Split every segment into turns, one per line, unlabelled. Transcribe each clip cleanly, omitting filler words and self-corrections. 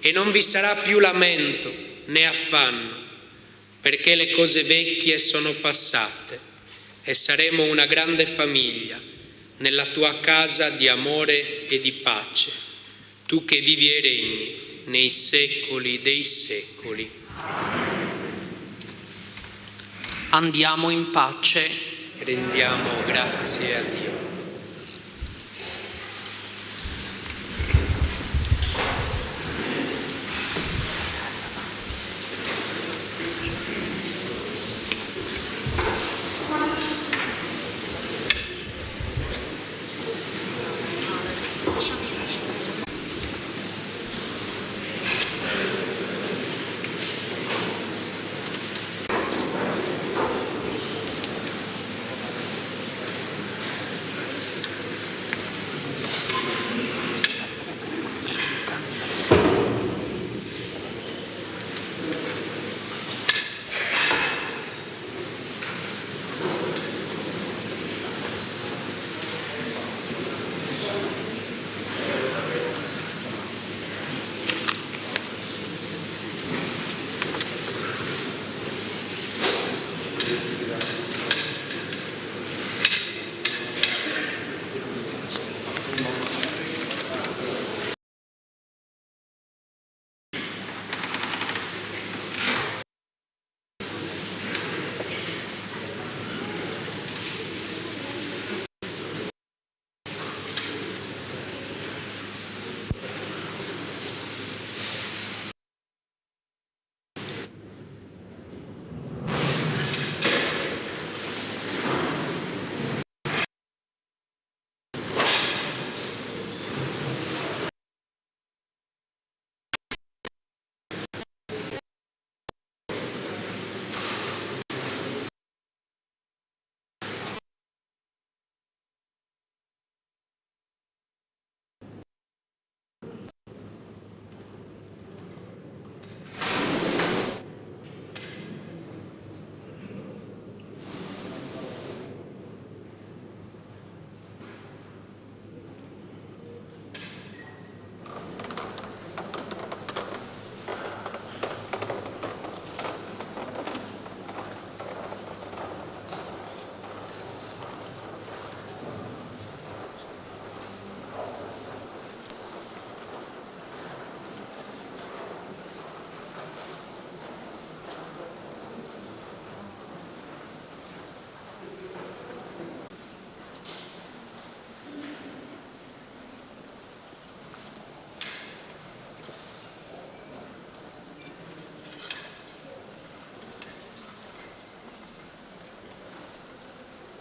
e non vi sarà più lamento né affanno, perché le cose vecchie sono passate e saremo una grande famiglia nella tua casa di amore e di pace, tu che vivi e regni nei secoli dei secoli.
Andiamo in pace.
Rendiamo grazie a Dio.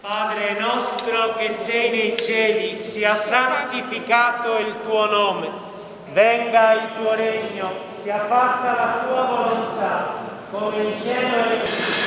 Padre nostro che sei nei cieli, sia santificato il tuo nome, venga il tuo regno, sia fatta la tua volontà, come in cielo e in terra.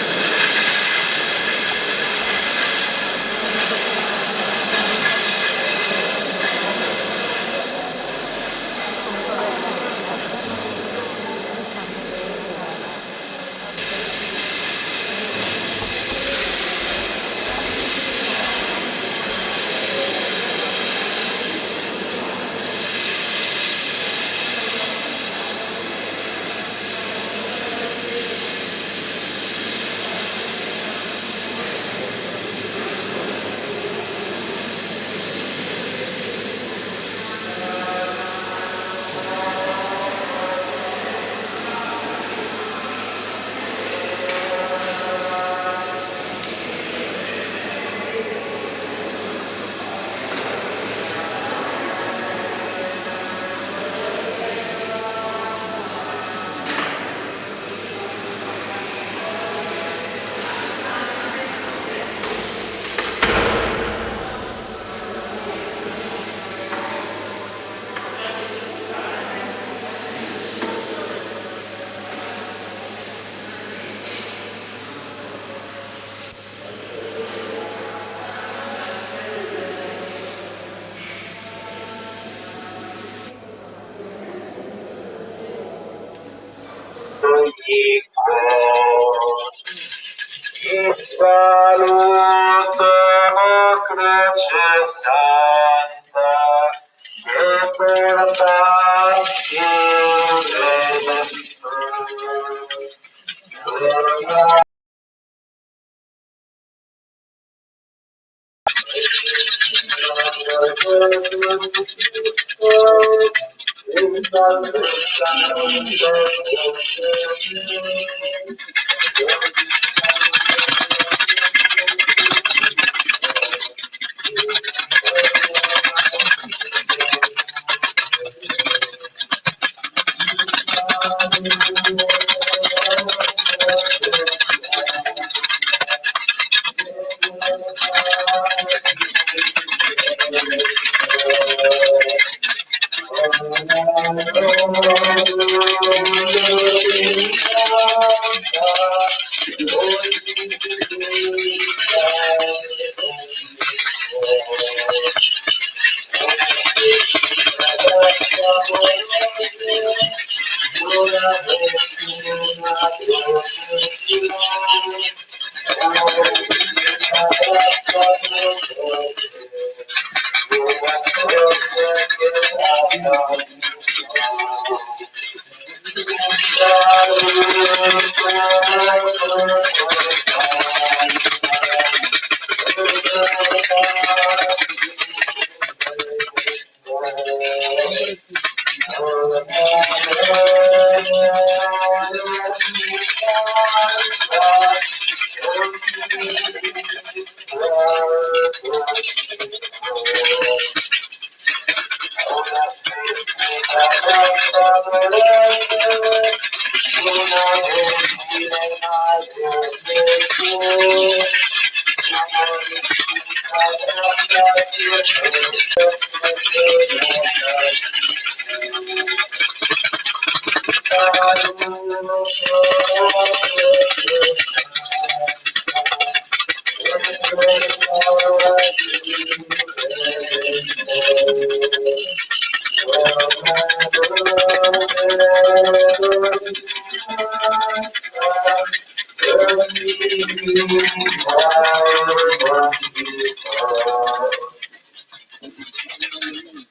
Ti saluto, o croce santa, che portasti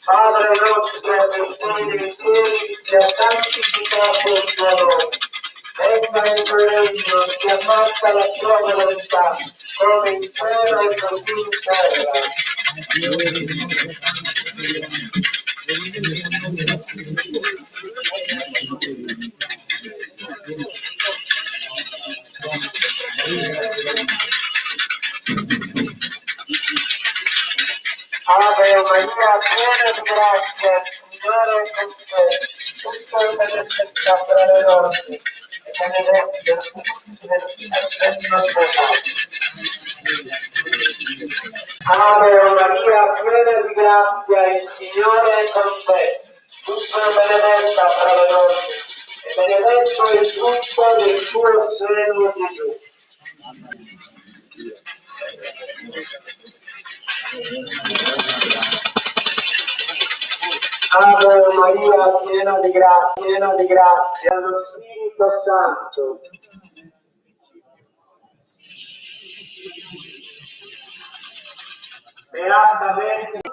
Padre nostro che sei nei cieli, sia santificato il tuo nome. Venga il tuo regno, sia fatta la tua volontà, come in cielo e così in terra. Ave Maria, piena di grazia, il Signore è con te. Tu sei benedetta tra le donne, e benedetto il frutto del tuo seno. Ave Maria, piena di grazia, il Signore è con te. Tu sei benedetta tra le donne, e benedetto il frutto del tuo seno, Gesù. Ave Maria, piena di grazia, lo Spirito Santo. Beata Vergine.